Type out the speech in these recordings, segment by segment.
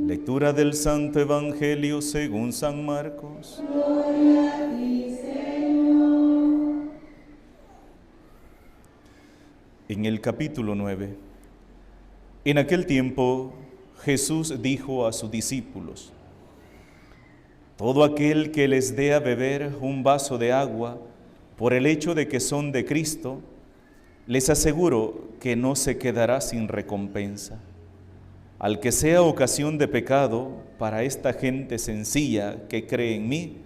Lectura del Santo Evangelio según San Marcos. Gloria a ti, Señor. En el capítulo 9, en aquel tiempo Jesús dijo a sus discípulos: todo aquel que les dé a beber un vaso de agua, por el hecho de que son de Cristo, les aseguro que no se quedará sin recompensa. Al que sea ocasión de pecado para esta gente sencilla que cree en mí,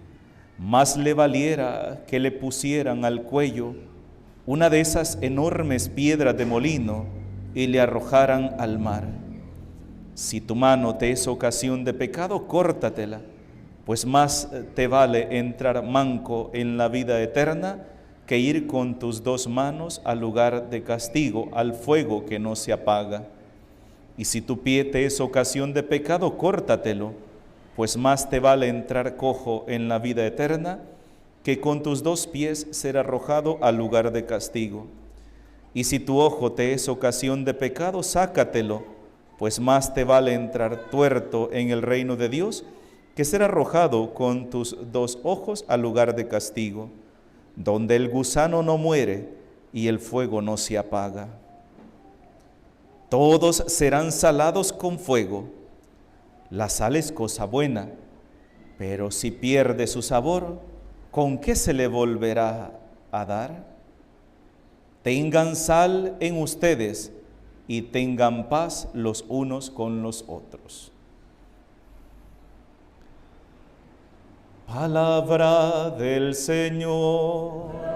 más le valiera que le pusieran al cuello una de esas enormes piedras de molino y le arrojaran al mar. Si tu mano te es ocasión de pecado, córtatela, pues más te vale entrar manco en la vida eterna que ir con tus dos manos al lugar de castigo, al fuego que no se apaga. Y si tu pie te es ocasión de pecado, córtatelo, pues más te vale entrar cojo en la vida eterna que con tus dos pies ser arrojado al lugar de castigo. Y si tu ojo te es ocasión de pecado, sácatelo, pues más te vale entrar tuerto en el reino de Dios que ser arrojado con tus dos ojos al lugar de castigo, donde el gusano no muere y el fuego no se apaga. Todos serán salados con fuego. La sal es cosa buena, pero si pierde su sabor, ¿con qué se le volverá a dar? Tengan sal en ustedes y tengan paz los unos con los otros. Palabra del Señor.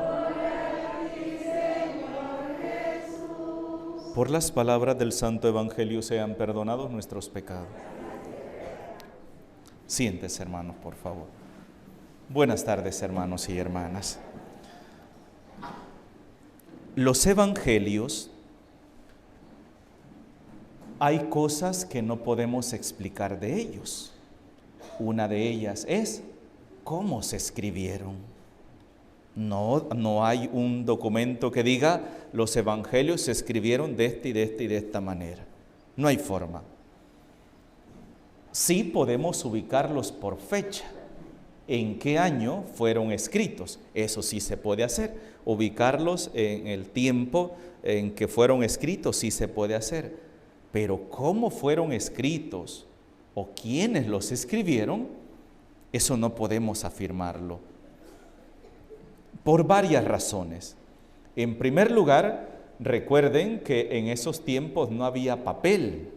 Por las palabras del Santo Evangelio sean perdonados nuestros pecados. Siéntese, hermanos, por favor. Buenas tardes, hermanos y hermanas. Los evangelios, hay cosas que no podemos explicar de ellos. Una de ellas es cómo se escribieron. No hay un documento que diga los evangelios se escribieron de esta y de esta y de esta manera. No hay forma. Sí podemos ubicarlos por fecha. ¿En qué año fueron escritos? Eso sí se puede hacer. Ubicarlos en el tiempo en que fueron escritos sí se puede hacer. Pero cómo fueron escritos o quiénes los escribieron, eso no podemos afirmarlo. Por varias razones. En primer lugar, recuerden que en esos tiempos no había papel.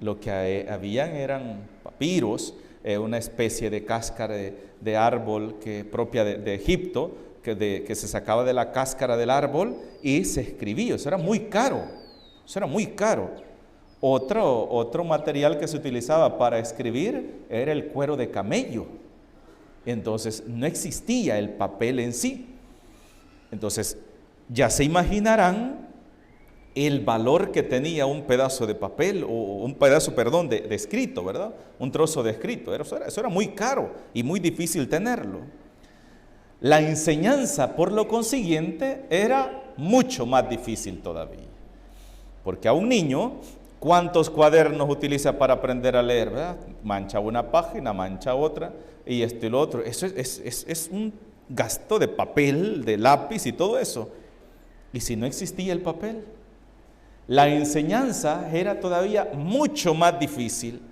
Lo que habían eran papiros, una especie de cáscara de árbol propia de Egipto, que se sacaba de la cáscara del árbol y se escribía. Eso era muy caro. Otro material que se utilizaba para escribir era el cuero de camello. Entonces no existía el papel en sí. Entonces ya se imaginarán el valor que tenía un pedazo de papel o un pedazo, de escrito, ¿verdad? Un trozo de escrito. Eso era muy caro y muy difícil tenerlo. La enseñanza, por lo consiguiente, era mucho más difícil todavía. Porque a un niño, ¿cuántos cuadernos utiliza para aprender a leer, verdad? Mancha una página, mancha otra, y esto y lo otro. Eso es un gasto de papel, de lápiz y todo eso. ¿Y si no existía el papel? La enseñanza era todavía mucho más difícil.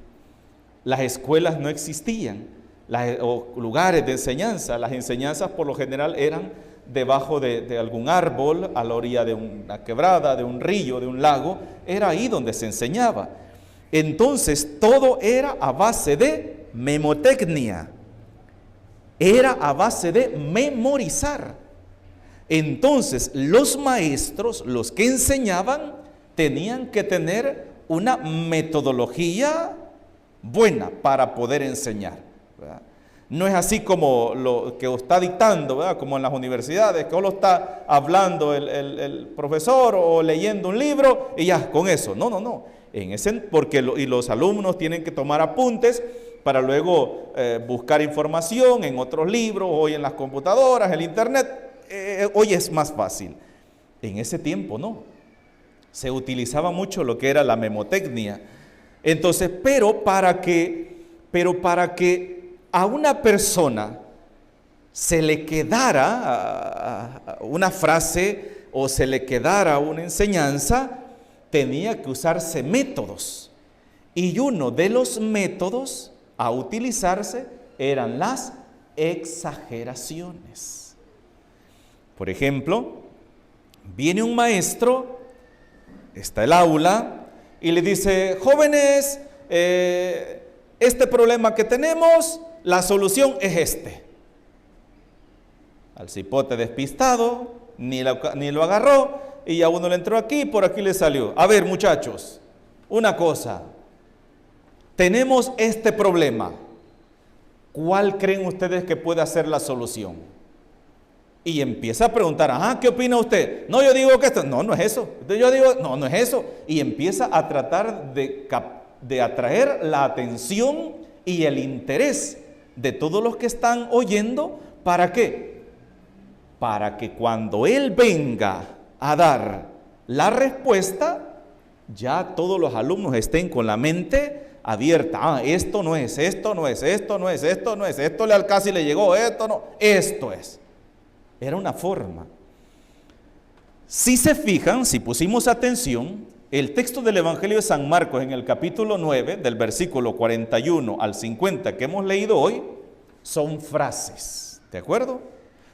Las escuelas no existían, o lugares de enseñanza. Las enseñanzas por lo general eran debajo de algún árbol, a la orilla de una quebrada, de un río, de un lago. Era ahí donde se enseñaba. Entonces todo era a base de memotecnia. Era a base de memorizar. Entonces los maestros, los que enseñaban, tenían que tener una metodología buena para poder enseñar, ¿verdad? No es así como lo que está dictando, ¿verdad? Como en las universidades, que solo está hablando el profesor o leyendo un libro y ya, con eso. No. Porque los alumnos tienen que tomar apuntes para luego buscar información en otros libros, hoy en las computadoras, el internet. Hoy es más fácil. En ese tiempo no. Se utilizaba mucho lo que era la memotecnia. Entonces, pero para que a una persona se le quedara una frase o se le quedara una enseñanza, tenía que usarse métodos. Y uno de los métodos a utilizarse eran las exageraciones. Por ejemplo, viene un maestro, está el aula, y le dice: jóvenes, este problema que tenemos, la solución es este. Al cipote despistado, ni lo agarró, y a uno le entró aquí, por aquí le salió. A ver, muchachos, una cosa, tenemos este problema. ¿Cuál creen ustedes que puede ser la solución? Y empieza a preguntar: ajá, ¿qué opina usted? No, yo digo que esto, no es eso. Yo digo, no es eso. Y empieza a tratar de atraer la atención y el interés de todos los que están oyendo. ¿Para qué? Para que cuando él venga a dar la respuesta, ya todos los alumnos estén con la mente abierta. Ah, esto no es, esto casi le llegó, esto no, esto es. Era una forma. Si se fijan, si pusimos atención, el texto del Evangelio de San Marcos en el capítulo 9, del versículo 41 al 50 que hemos leído hoy, son frases, ¿de acuerdo?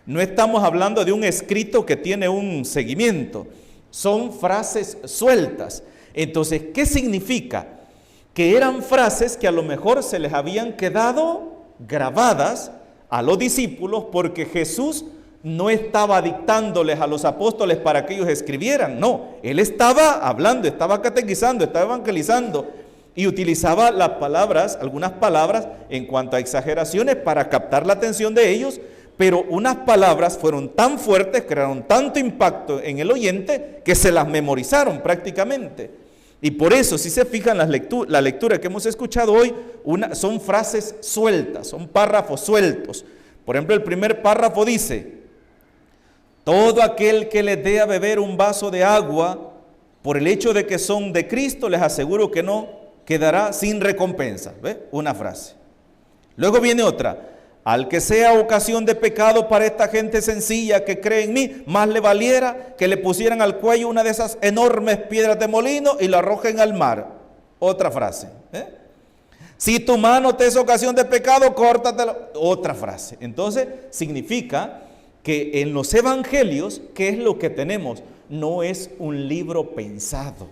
No estamos hablando de un escrito que tiene un seguimiento, son frases sueltas. Entonces, ¿qué significa? Que eran frases que a lo mejor se les habían quedado grabadas a los discípulos porque Jesús no estaba dictándoles a los apóstoles para que ellos escribieran, no, Él estaba hablando, estaba catequizando, estaba evangelizando y utilizaba las palabras, algunas palabras en cuanto a exageraciones para captar la atención de ellos, pero unas palabras fueron tan fuertes, crearon tanto impacto en el oyente que se las memorizaron prácticamente. Y por eso, si se fijan, la lectura que hemos escuchado hoy, son frases sueltas, son párrafos sueltos. Por ejemplo, el primer párrafo dice: todo aquel que les dé a beber un vaso de agua, por el hecho de que son de Cristo, les aseguro que no quedará sin recompensa. ¿Ve? Una frase. Luego viene otra: al que sea ocasión de pecado para esta gente sencilla que cree en mí, más le valiera que le pusieran al cuello una de esas enormes piedras de molino y lo arrojen al mar. Otra frase. Si tu mano te es ocasión de pecado, córtatelo. Otra frase. Entonces, significa que en los evangelios, ¿qué es lo que tenemos? No es un libro pensado.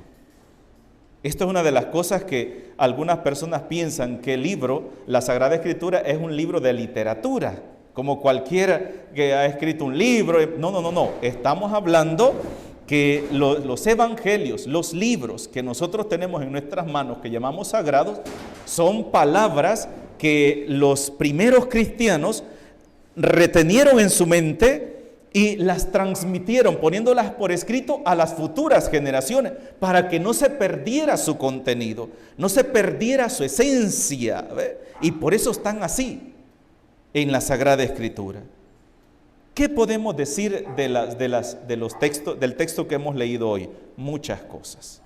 Esto es una de las cosas que algunas personas piensan, que el libro, la Sagrada Escritura, es un libro de literatura, como cualquiera que ha escrito un libro. No. Estamos hablando que los evangelios, los libros que nosotros tenemos en nuestras manos, que llamamos sagrados, son palabras que los primeros cristianos retenieron en su mente y las transmitieron, poniéndolas por escrito a las futuras generaciones, para que no se perdiera su contenido, no se perdiera su esencia, ¿ve? Y por eso están así en la Sagrada Escritura. ¿Qué podemos decir del texto que hemos leído hoy? Muchas cosas.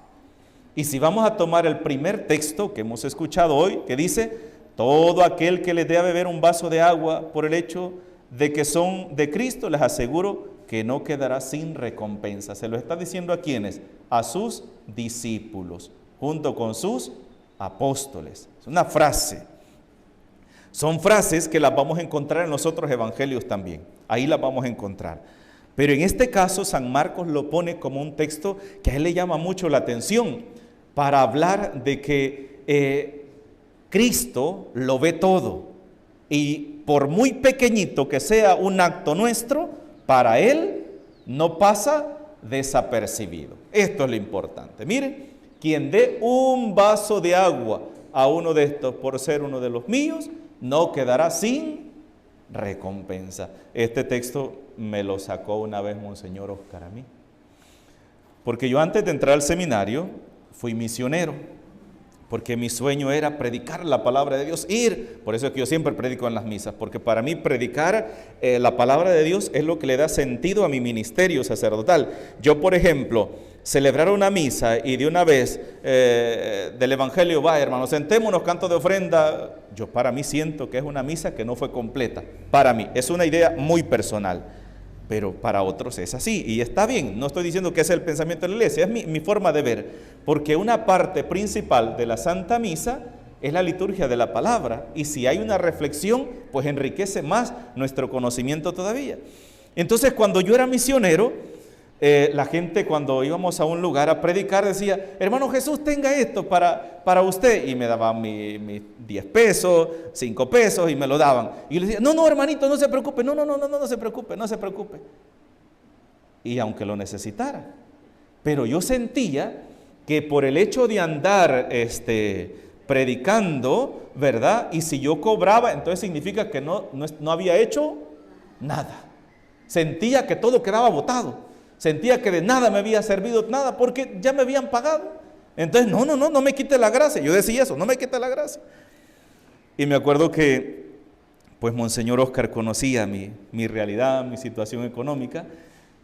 Y si vamos a tomar el primer texto que hemos escuchado hoy, que dice: todo aquel que les dé a beber un vaso de agua por el hecho de que son de Cristo, les aseguro que no quedará sin recompensa. ¿Se lo está diciendo a quiénes? A sus discípulos, junto con sus apóstoles. Es una frase. Son frases que las vamos a encontrar en los otros evangelios también. Ahí las vamos a encontrar. Pero en este caso, San Marcos lo pone como un texto que a él le llama mucho la atención, para hablar de que Cristo lo ve todo. Y por muy pequeñito que sea un acto nuestro, para Él no pasa desapercibido. Esto es lo importante. Miren, quien dé un vaso de agua a uno de estos por ser uno de los míos, no quedará sin recompensa. Este texto me lo sacó una vez Monseñor Oscar a mí. Porque yo antes de entrar al seminario fui misionero. Porque mi sueño era predicar la palabra de Dios, ir. Por eso es que yo siempre predico en las misas, porque para mí predicar la palabra de Dios es lo que le da sentido a mi ministerio sacerdotal. Yo, por ejemplo, celebrar una misa y de una vez del Evangelio, va hermanos, sentémonos, canto de ofrenda, yo para mí siento que es una misa que no fue completa. Para mí, es una idea muy personal, pero para otros es así y está bien. No estoy diciendo que ese es el pensamiento de la iglesia, es mi forma de ver, porque una parte principal de la Santa Misa es la liturgia de la palabra, y si hay una reflexión, pues enriquece más nuestro conocimiento todavía. Entonces, cuando yo era misionero, la gente cuando íbamos a un lugar a predicar decía, hermano Jesús, tenga esto para usted, y me daban mis 10 pesos, 5 pesos, y me lo daban. Y yo le decía, no, hermanito, no se preocupe, no se preocupe, no se preocupe. Y aunque lo necesitara, pero yo sentía que por el hecho de andar predicando, ¿verdad? Y si yo cobraba, entonces significa que no había hecho nada. Sentía que todo quedaba botado. Sentía que de nada me había servido nada porque ya me habían pagado. Entonces, no me quite la gracia. Yo decía eso, no me quite la gracia. Y me acuerdo que, pues, Monseñor Oscar conocía mi realidad, mi situación económica,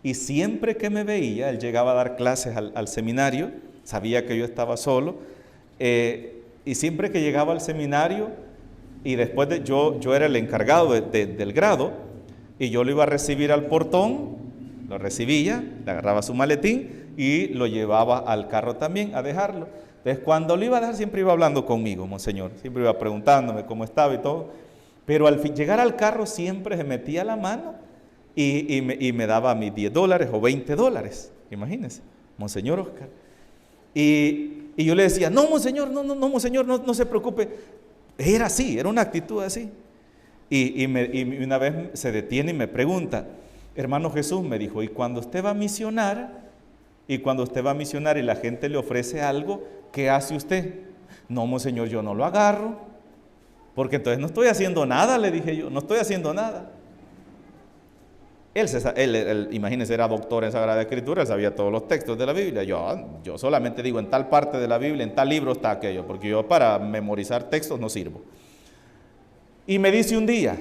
y siempre que me veía, él llegaba a dar clases al seminario, sabía que yo estaba solo, y siempre que llegaba al seminario, y después yo era el encargado del grado, y yo lo iba a recibir al portón, lo recibía, le agarraba su maletín y lo llevaba al carro también a dejarlo. Entonces, cuando lo iba a dejar, siempre iba hablando conmigo, Monseñor, siempre iba preguntándome cómo estaba y todo, pero al llegar al carro siempre se metía la mano y me daba mis $10 o $20, imagínense, Monseñor Oscar. Y yo le decía, no, Monseñor, Monseñor, no se preocupe. Era así, era una actitud así. Y una vez se detiene y me pregunta, hermano Jesús, me dijo, ¿y cuando usted va a misionar? Y la gente le ofrece algo, ¿qué hace usted? No, Monseñor, yo no lo agarro, porque entonces no estoy haciendo nada, le dije yo, no estoy haciendo nada. Él, imagínense, era doctor en Sagrada Escritura, él sabía todos los textos de la Biblia. Yo solamente digo, en tal parte de la Biblia, en tal libro está aquello, porque yo para memorizar textos no sirvo. Y me dice un día,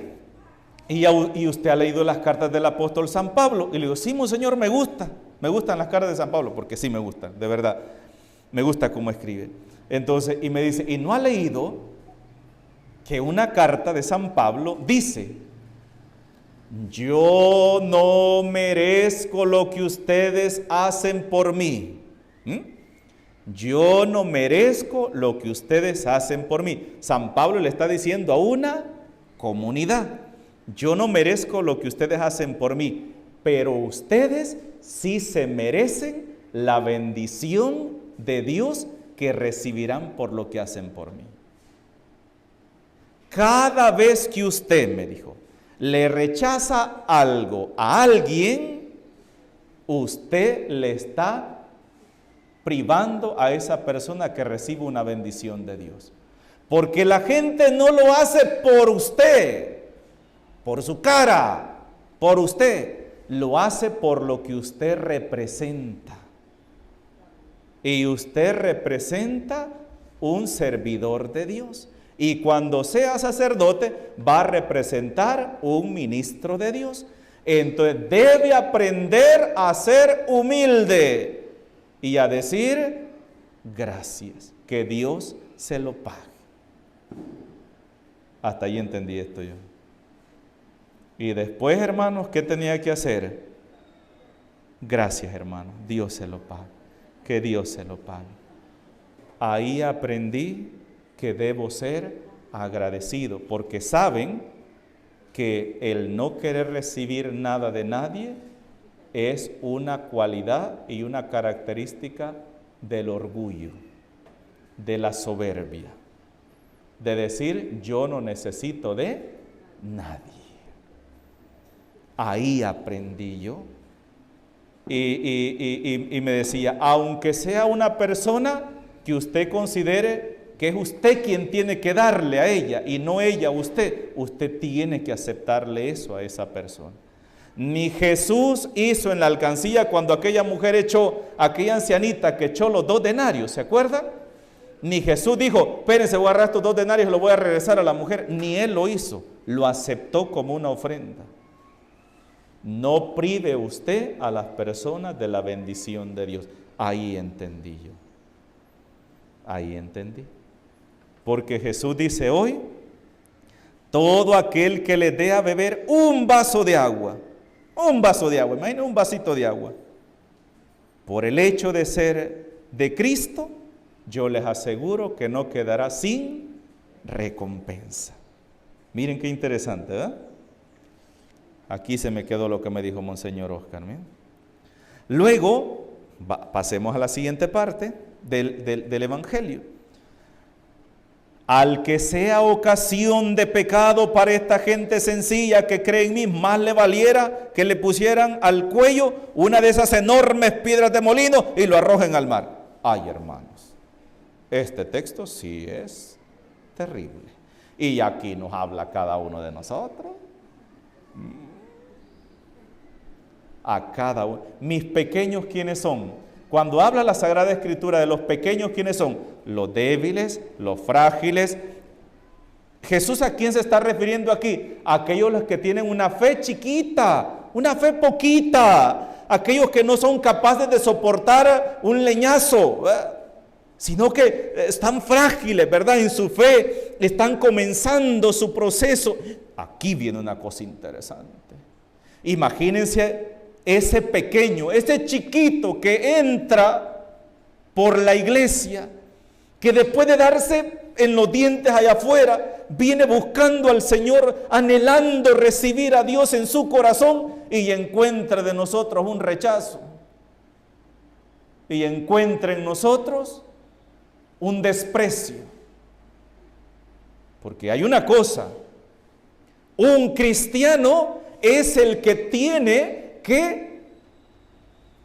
¿y usted ha leído las cartas del apóstol San Pablo? Y le digo, sí, Monseñor, me gustan las cartas de San Pablo, porque sí me gustan, de verdad, me gusta cómo escribe. Entonces, y me dice, ¿y no ha leído que una carta de San Pablo dice, yo no merezco lo que ustedes hacen por mí? Yo no merezco lo que ustedes hacen por mí. San Pablo le está diciendo a una comunidad, yo no merezco lo que ustedes hacen por mí, pero ustedes sí se merecen la bendición de Dios que recibirán por lo que hacen por mí. Cada vez que usted, me dijo, le rechaza algo a alguien, usted le está privando a esa persona que recibe una bendición de Dios. Porque la gente no lo hace por usted, por su cara, por usted. Lo hace por lo que usted representa. Y usted representa un servidor de Dios. Y cuando sea sacerdote, va a representar un ministro de Dios. Entonces debe aprender a ser humilde y a decir gracias, que Dios se lo pague. Hasta ahí entendí esto yo. Y después, hermanos, ¿qué tenía que hacer? Gracias, hermanos, Dios se lo pague, que Dios se lo pague. Ahí aprendí que debo ser agradecido, porque saben que el no querer recibir nada de nadie es una cualidad y una característica del orgullo, de la soberbia, de decir yo no necesito de nadie. Ahí aprendí yo. Y me decía, aunque sea una persona que usted considere que es usted quien tiene que darle a ella y no ella a usted, usted tiene que aceptarle eso a esa persona. Ni Jesús hizo en la alcancía cuando aquella mujer aquella ancianita que echó los 2 denarios, ¿se acuerdan? Ni Jesús dijo, espérense, voy a agarrar estos 2 denarios y los voy a regresar a la mujer. Ni él lo hizo, lo aceptó como una ofrenda. No prive usted a las personas de la bendición de Dios. Ahí entendí yo. Ahí entendí. Porque Jesús dice hoy, todo aquel que le dé a beber un vaso de agua, imagínense un vasito de agua, por el hecho de ser de Cristo, yo les aseguro que no quedará sin recompensa. Miren qué interesante, ¿verdad? Aquí se me quedó lo que me dijo Monseñor Oscar. ¿Miren? Luego, pasemos a la siguiente parte del Evangelio. Al que sea ocasión de pecado para esta gente sencilla que cree en mí, más le valiera que le pusieran al cuello una de esas enormes piedras de molino y lo arrojen al mar. Ay, hermanos, este texto sí es terrible. Y aquí nos habla cada uno de nosotros. A cada uno. Mis pequeños, ¿quiénes son? Cuando habla la Sagrada Escritura de los pequeños, ¿quiénes son? Los débiles, los frágiles. Jesús, ¿a quién se está refiriendo aquí? A aquellos que tienen una fe chiquita, una fe poquita, aquellos que no son capaces de soportar un leñazo, sino que están frágiles, ¿verdad? En su fe, están comenzando su proceso. Aquí viene una cosa interesante. Imagínense ese pequeño, ese chiquito que entra por la iglesia, que después de darse en los dientes allá afuera, viene buscando al Señor, anhelando recibir a Dios en su corazón, y encuentra de nosotros un rechazo, y encuentra en nosotros un desprecio. Porque hay una cosa, un cristiano es el que tiene que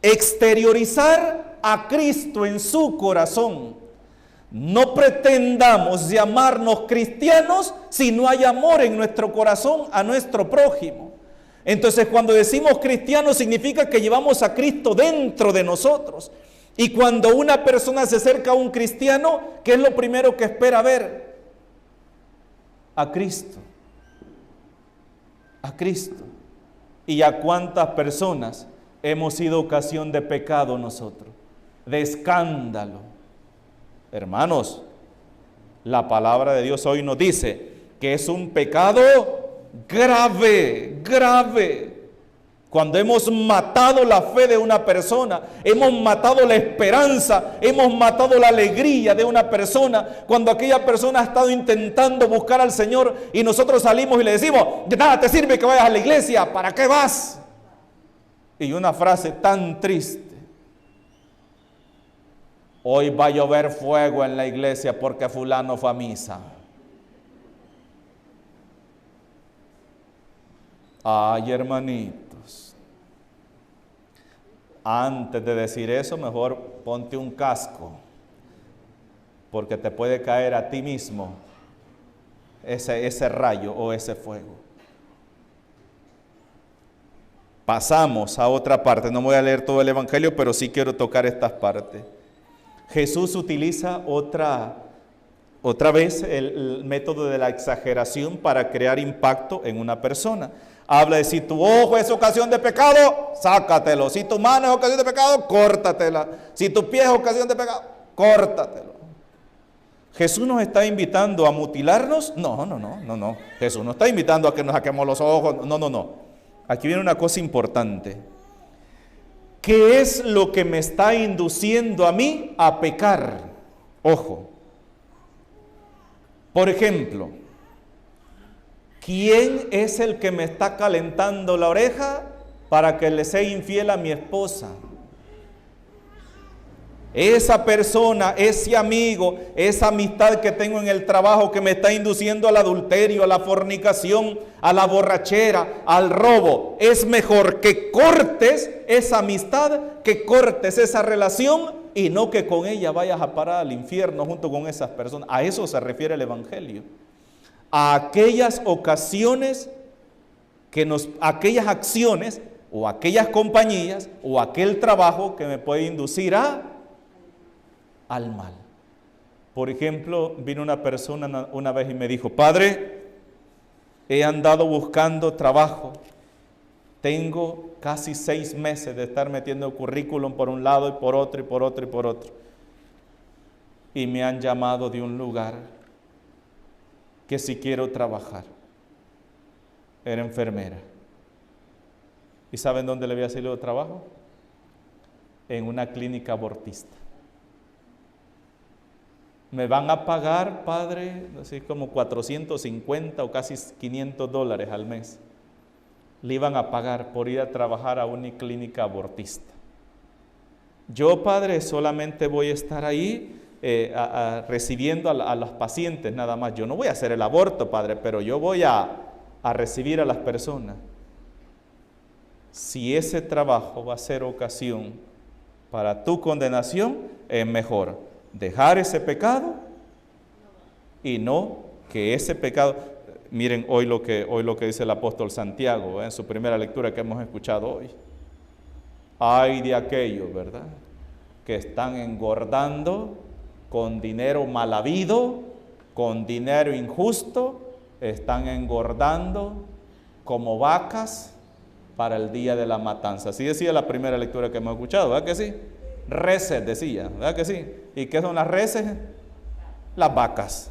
exteriorizar a Cristo en su corazón. No pretendamos llamarnos cristianos si no hay amor en nuestro corazón a nuestro prójimo. Entonces, cuando decimos cristianos, significa que llevamos a Cristo dentro de nosotros. Y cuando una persona se acerca a un cristiano, ¿qué es lo primero que espera ver? A Cristo. A Cristo. ¿Y a cuántas personas hemos sido ocasión de pecado nosotros? De escándalo. Hermanos, la palabra de Dios hoy nos dice que es un pecado grave, grave. Cuando hemos matado la fe de una persona, hemos matado la esperanza, hemos matado la alegría de una persona, cuando aquella persona ha estado intentando buscar al Señor y nosotros salimos y le decimos, de nada te sirve que vayas a la iglesia, ¿para qué vas? Y una frase tan triste, hoy va a llover fuego en la iglesia porque fulano fue a misa. Ay, hermanitos, antes de decir eso, mejor ponte un casco, porque te puede caer a ti mismo ese rayo o ese fuego. Pasamos a otra parte, no voy a leer todo el Evangelio, pero sí quiero tocar estas partes. Jesús utiliza otra vez el método de la exageración para crear impacto en una persona. Habla de si tu ojo es ocasión de pecado, sácatelo. Si tu mano es ocasión de pecado, córtatela. Si tu pie es ocasión de pecado, córtatelo. ¿Jesús nos está invitando a mutilarnos? No. Jesús no está invitando a que nos saquemos los ojos. No. Aquí viene una cosa importante. ¿Qué es lo que me está induciendo a mí a pecar? Ojo. Por ejemplo, ¿quién es el que me está calentando la oreja para que le sea infiel a mi esposa? Esa persona, ese amigo, esa amistad que tengo en el trabajo que me está induciendo al adulterio, a la fornicación, a la borrachera, al robo. Es mejor que cortes esa amistad, que cortes esa relación y no que con ella vayas a parar al infierno junto con esas personas. A eso se refiere el Evangelio. A aquellas ocasiones aquellas acciones o aquellas compañías o aquel trabajo que me puede inducir al mal. Por ejemplo, vino una persona una vez y me dijo, padre, he andado buscando trabajo Tengo casi 6 meses de estar metiendo currículum por un lado y por otro y por otro y por otro. Y me han llamado de un lugar que si quiero trabajar. Era enfermera. ¿Y saben dónde le había salido trabajo? En una clínica abortista. Me van a pagar, padre, así como 450 o casi $500 al mes. Le iban a pagar por ir a trabajar a una clínica abortista. Yo, padre, solamente voy a estar ahí recibiendo a los pacientes nada más. Yo no voy a hacer el aborto, padre, pero yo voy a recibir a las personas. Si ese trabajo va a ser ocasión para tu condenación, es mejor dejar ese pecado y no que ese pecado. Miren hoy lo que dice el apóstol Santiago, en su primera lectura que hemos escuchado hoy. Ay de aquellos, ¿verdad?, que están engordando con dinero mal habido, con dinero injusto, están engordando como vacas para el día de la matanza. Así decía la primera lectura que hemos escuchado, ¿verdad que sí? Reses decía, ¿verdad que sí? ¿Y qué son las reses? Las vacas.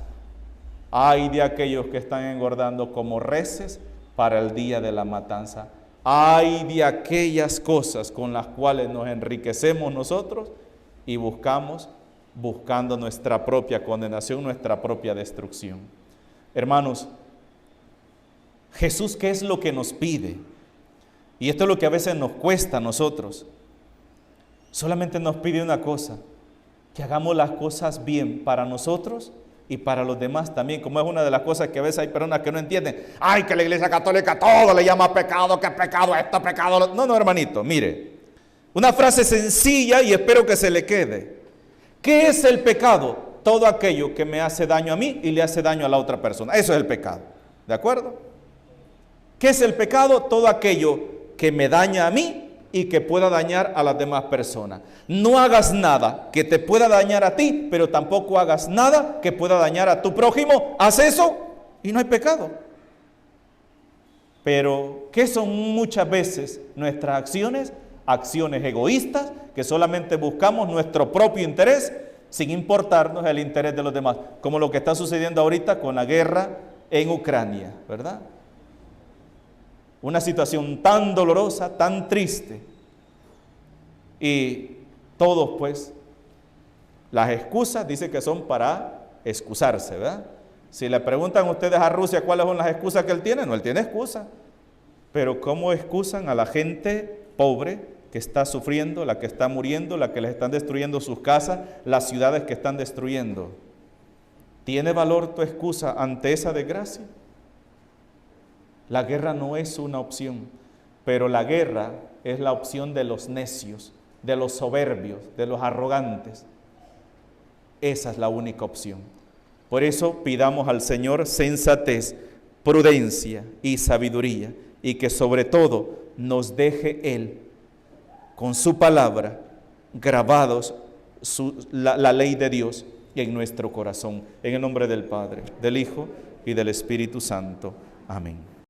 Ay de aquellos que están engordando como reses para el día de la matanza. Ay de aquellas cosas con las cuales nos enriquecemos nosotros y buscando nuestra propia condenación, nuestra propia destrucción. Hermanos, Jesús, ¿qué es lo que nos pide? Y esto es lo que a veces nos cuesta a nosotros. Solamente nos pide una cosa, que hagamos las cosas bien para nosotros y para los demás también, como es una de las cosas que a veces hay personas que no entienden. Ay, que la Iglesia Católica todo le llama pecado, que pecado esto, pecado lo... No, hermanito, mire, una frase sencilla y espero que se le quede. ¿Qué es el pecado? Todo aquello que me hace daño a mí y le hace daño a la otra persona. Eso es el pecado, ¿de acuerdo? ¿Qué es el pecado? Todo aquello que me daña a mí y que pueda dañar a las demás personas. No hagas nada que te pueda dañar a ti, pero tampoco hagas nada que pueda dañar a tu prójimo. Haz eso y no hay pecado. Pero, ¿qué son muchas veces nuestras acciones? Acciones egoístas, que solamente buscamos nuestro propio interés, sin importarnos el interés de los demás. Como lo que está sucediendo ahorita con la guerra en Ucrania, ¿verdad? Una situación tan dolorosa, tan triste. Y todos, pues, las excusas dicen que son para excusarse, ¿verdad? Si le preguntan ustedes a Rusia cuáles son las excusas que él tiene, no, él tiene excusas. Pero ¿cómo excusan a la gente pobre que está sufriendo, la que está muriendo, la que les están destruyendo sus casas, las ciudades que están destruyendo? ¿Tiene valor tu excusa ante esa desgracia? La guerra no es una opción, pero la guerra es la opción de los necios, de los soberbios, de los arrogantes. Esa es la única opción. Por eso pidamos al Señor sensatez, prudencia y sabiduría, y que sobre todo nos deje Él, con su palabra, grabados la ley de Dios en nuestro corazón. En el nombre del Padre, del Hijo y del Espíritu Santo. Amén.